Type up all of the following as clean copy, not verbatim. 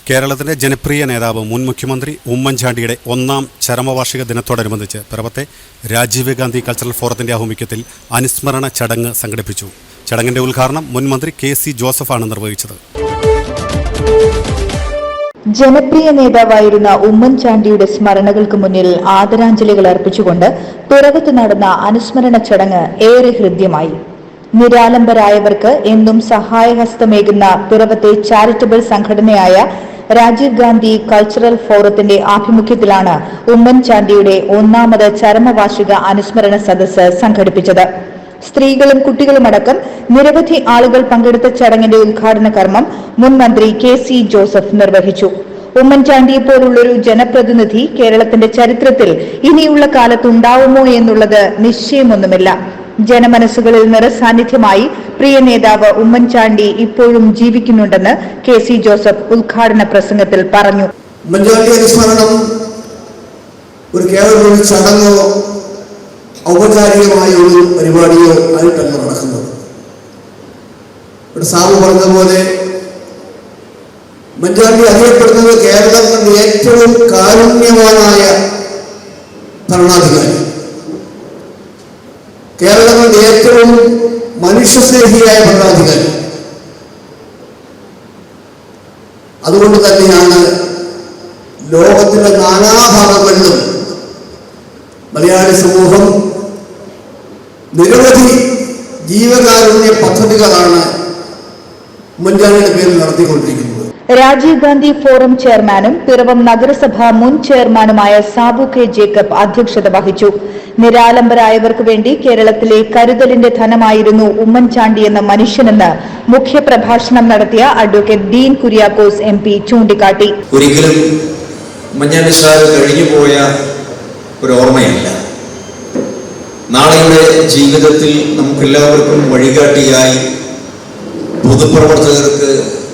കേരളത്തിലെ ജനപ്രിയ നേതാവ് മുൻ മുഖ്യമന്ത്രി ഉമ്മൻചാണ്ടിയുടെ 1ാം ചരമവാർഷിക ദിനത്തോടനുബന്ധിച്ച് പിറവത്തെ രാജീവ് ഗാന്ധി കൾച്ചറൽ ഫോറത്തിന്റെ ആഭിമുഖ്യത്തിൽ അനുസ്മരണ ചടങ്ങ് സംഘടിപ്പിച്ചു. ചടങ്ങിന്റെ ഉദ്ഘാടനം മുൻ മന്ത്രി KC ജോസഫാണ് നിർവഹിച്ചത്. ജനപ്രിയ നേതാവായിരുന്ന ഉമ്മൻചാണ്ടിയുടെ സ്മരണകൾക്ക് മുന്നിൽ ആദരാഞ്ജലികൾ അർപ്പിച്ചുകൊണ്ട് പിറവത്ത് നടന്ന അനുസ്മരണ ചടങ്ങ് ഏറെ ഹൃദ്യമായി. നിരാലംബരായവർക്ക് എന്നും സഹായഹസ്തമേകുന്ന പിറവത്തെ ചാരിറ്റബിൾ സംഘടനയായ രാജീവ് ഗാന്ധി കൾച്ചറൽ ഫോറത്തിന്റെ ആഭിമുഖ്യത്തിലാണ് ഉമ്മൻചാണ്ടിയുടെ 1ാമത് ചരമവാർഷിക അനുസ്മരണ സദസ്സ് സംഘടിപ്പിച്ചത്. സ്ത്രീകളും കുട്ടികളുമടക്കം നിരവധി ആളുകൾ പങ്കെടുത്ത ചടങ്ങിന്റെ ഉദ്ഘാടന കർമ്മം മുൻ മന്ത്രി KC ജോസഫ് നിർവഹിച്ചു. ഉമ്മൻചാണ്ടിയെ പോലുള്ളൊരു ജനപ്രതിനിധി കേരളത്തിന്റെ ചരിത്രത്തിൽ ഇനിയുള്ള കാലത്തുണ്ടാവുമോ എന്നുള്ളത് നിശ്ചയമൊന്നുമില്ല. ജനമനസ്സുകളിൽ നിറസാന്നിധ്യമായി പ്രിയ നേതാവ് ഉമ്മൻചാണ്ടി ഇപ്പോഴും ജീവിക്കുന്നുണ്ടെന്ന് KC ജോസഫ് ഉദ്ഘാടന പ്രസംഗത്തിൽ പറഞ്ഞു. ഉമ്മൻചാണ്ടി അനുസ്മരണം കേവലം ഒരു ചടങ്ങോ ഔപചാരികമായ ഒരു പരിപാടിയോ ആയിട്ടല്ല നടക്കുന്നത്. ഇവിടെ സാബു പറഞ്ഞതുപോലെ ഉമ്മൻചാണ്ടി അറിയപ്പെടുന്നത് കേരളത്തിന്റെ ഏറ്റവും കാരുണ്യവാനായ ഭരണാധികാരി, കേരളത്തിന്റെ ഏറ്റവും മനുഷ്യസ്നേഹിയായ ഭരണാധികാരി. അതുകൊണ്ട് തന്നെയാണ് ലോകത്തിന്റെ നാനാഭാഗങ്ങളിലും മലയാളി സമൂഹം നിരവധി ജീവകാരുണ്യ പദ്ധതികളാണ് ഉമ്മൻചാണ്ടിയുടെ പേരിൽ നടത്തിക്കൊണ്ടിരിക്കുന്നത്. രാജീവ് ഗാന്ധി ഫോറം ചെയർമാനും പിറവം നഗരസഭ മുൻ ചെയർമാനുമായ സാബു K ജേക്കബ് അധ്യക്ഷത വഹിച്ചു. നിരാലംബരായവർക്ക് വേണ്ടി കേരളത്തിലെ കരുതലിന്റെ ധനമായിരുന്നു ഉമ്മൻചാണ്ടി എന്ന മനുഷ്യനെന്ന് മുഖ്യപ്രഭാഷണം നടത്തിയ അഡ്വക്കേറ്റ് ഡീൻ കുര്യാക്കോസ് MP ചൂണ്ടിക്കാട്ടി. ഒരിക്കലും ഉമ്മൻചാണ്ടി സാർ കഴിഞ്ഞുപോയ ഒരു ഓർമ്മയല്ല. നാളെയുടെ ജീവിതത്തിൽ നമുക്കെല്ലാവർക്കും വഴികാട്ടിയായി, പൊതുപ്രവർത്തകർക്ക്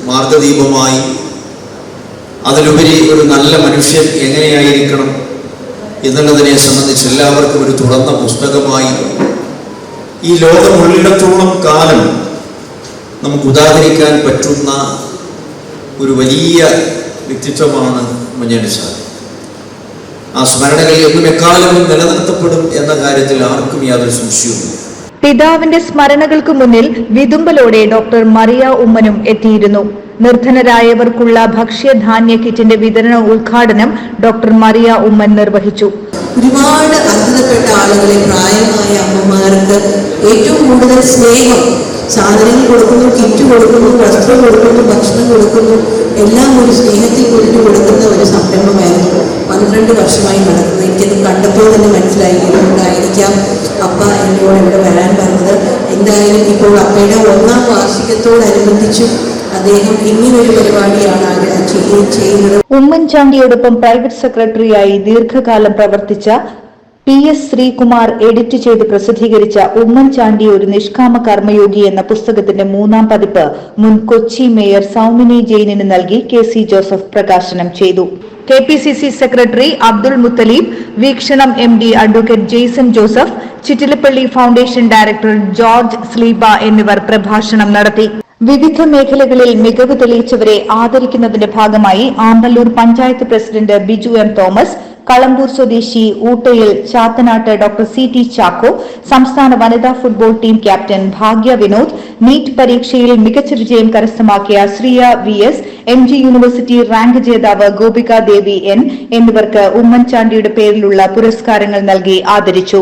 മാർഗദീപമായി, അതിലുപരി ഒരു നല്ല മനുഷ്യൻ എങ്ങനെയായിരിക്കണം എന്നുള്ളതിനെ സംബന്ധിച്ച് എല്ലാവർക്കും ഒരു തുറന്ന പുസ്തകമായി ഈ ലോകമുള്ളിടത്തോളം കാലം നമുക്ക് ഉദാഹരിക്കാൻ പറ്റുന്ന ഒരു വലിയ വ്യക്തിത്വമാണ് ഉമ്മൻചാണ്ടി സാർ. ആ സ്മരണകൾ എന്നും എക്കാലവും നിലനിർത്തപ്പെടും എന്ന കാര്യത്തിൽ ആർക്കും യാതൊരു സംശയവുമില്ല. പിതാവിന്റെ സ്മരണകൾക്ക് മുന്നിൽ വിതുമ്പലോടെ ഡോക്ടർ മറിയ ഉമ്മനും എത്തിയിരുന്നു. നിർധനരായവർക്കുള്ള ഭക്ഷ്യധാന്യ കിറ്റിന്റെ വിതരണ ഉദ്ഘാടനം ഡോക്ടർ മറിയ ഉമ്മൻ നിർവഹിച്ചു. ഒരുപാട് അർഹതപ്പെട്ട ആളുകളെ, പ്രായമായ അമ്മമാർക്ക് ഏറ്റവും കൂടുതൽ സ്നേഹം, സാധനങ്ങൾ കൊടുക്കുന്നു, കിറ്റ് കൊടുക്കുന്നു, വസ്ത്രം കൊടുക്കുന്നു, ഭക്ഷണം കൊടുക്കുന്നു, എല്ലാം ഒരു സ്നേഹത്തിൽ കൊണ്ടു കൊടുക്കുന്ന ഒരു സംരംഭമായിരുന്നു 12 വർഷമായി നടക്കുന്നത്. എനിക്കത് കണ്ടപ്പോൾ തന്നെ മനസ്സിലായി. അതുകൊണ്ടായിരിക്കാം അപ്പ എന്നോട് ഇവിടെ വരാൻ പറഞ്ഞത്. എന്തായാലും ഇപ്പോൾ അപ്പയുടെ 1ാം വാർഷികത്തോടനുബന്ധിച്ചും അദ്ദേഹം ഇങ്ങനൊരു പരിപാടിയാണ് ചെയ്യുന്നത്. ഉമ്മൻചാണ്ടിയോടൊപ്പം പ്രൈവറ്റ് സെക്രട്ടറിയായി ദീർഘകാലം പ്രവർത്തിച്ച PS ശ്രീകുമാർ എഡിറ്റ് ചെയ്ത് പ്രസിദ്ധീകരിച്ച ഉമ്മൻചാണ്ടി ഒരു നിഷ്കാമ കർമ്മയോഗി എന്ന പുസ്തകത്തിന്റെ 3ാം പതിപ്പ് മുൻ കൊച്ചി മേയർ സൗമിനി ജെയിനിന് നൽകി KC ജോസഫ് പ്രകാശനം ചെയ്തു. KPCC secretary Abdul Muthalib, Veekshanam MD advocate Jaison Joseph, Chittilappilly foundation director George Sleeba എന്നിവർ പ്രഭാഷണം നടത്തി. വിവിധ മേഖലകളിൽ മികവ് തെളിയിച്ചവരെ ആദരിക്കുന്നതിന്റെ ഭാഗമായി Amballoor panchayat president Biju M Thomas, Kalampoor സ്വദേശി ഊട്ടയിൽ ചാത്തനാട്ട് ഡോക്ടർ CT ചാക്കോ, സംസ്ഥാന വനിതാ ഫുട്ബോൾ ടീം ക്യാപ്റ്റൻ ഭാഗ്യ വിനോദ്, നീറ്റ് പരീക്ഷയിൽ മികച്ച വിജയം കരസ്ഥമാക്കിയ Shriya VS, MG university rank ജേതാവ് ഗോപിക ദേവി N എന്നിവർക്ക് ഉമ്മൻചാണ്ടിയുടെ പേരിലുള്ള പുരസ്കാരങ്ങൾ നൽകി ആദരിച്ചു.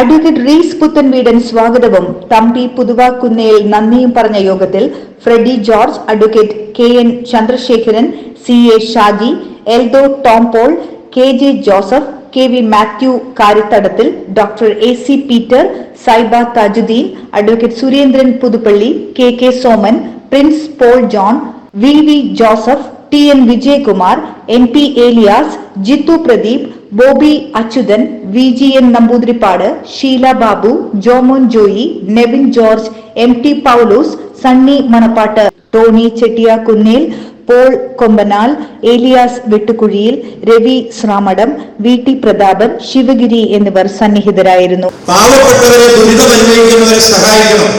അഡ്വക്കേറ്റ് റീസ് പുത്തൻവീടൻ സ്വാഗതവും തമ്പി പുതുവാക്കുന്നേൽ നന്ദിയും പറഞ്ഞ യോഗത്തിൽ Freddy George, advocate KN Chandrasekharan, CA Shaji, Eldho Tom Paul, KJ Joseph, KV Mathew Karithadathil, doctor AC Peter, Saiba Thajudheen, advocate Surendran Puthuppally, KK Soman, Prince Paul John, VV Joseph, TN Vijayakumar, MP Eliyas, Jithu Pradeep, Bobby Achuthan, VGN Namboothiripad, Sheela Babu, Jomon Joy, Nevin George, MT Paulose, Sunny Manappattu, Tony Chettiyakkunnel, Paul Kombanal, Eliyas Vettukuzhiyil, Ravi Sramadam, VT Prathapan, Sivagiri എന്നിവർ സന്നിഹിതരായിരുന്നു. പാവപ്പെട്ടവരെ, ദുരിതമനുഭവിക്കുന്നവരെ സഹായിക്കണം.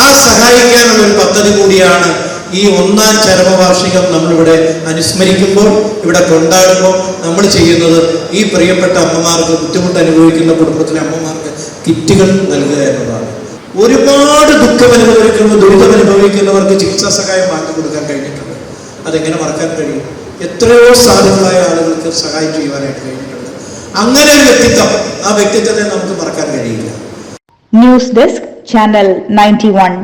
ആ സഹായിക്കാനുള്ള ഒരു പദ്ധതി കൂടിയാണ് ഈ ഒന്നാം ചരമവാർഷികം നമ്മളിവിടെ അനുസ്മരിക്കുമ്പോൾ, ഇവിടെ കൊണ്ടാടുമ്പോൾ നമ്മൾ ചെയ്യുന്നത് ഈ പ്രിയപ്പെട്ട അമ്മമാർക്ക്, ബുദ്ധിമുട്ട് അനുഭവിക്കുന്ന കുടുംബത്തിലെ അമ്മമാർക്ക് കിറ്റുകൾ നൽകുക എന്നതാണ്. ഒരുപാട് ദുഃഖമനുഭവിക്കുന്ന, ദുരിതമനുഭവിക്കുന്നവർക്ക് ചികിത്സാ സഹായം വാങ്ങി കൊടുക്കാൻ കഴിഞ്ഞിട്ടുണ്ട്. അതെങ്ങനെ മറക്കാൻ കഴിയും? എത്രയോ സാധുക്കളായ ആളുകൾക്ക് സഹായം ചെയ്യുവാനായിട്ട് കഴിഞ്ഞിട്ടുണ്ട്. അങ്ങനെ ഒരു വ്യക്തിത്വം, ആ വ്യക്തിത്വത്തെ നമുക്ക് മറക്കാൻ കഴിയില്ല. News desk channel 91.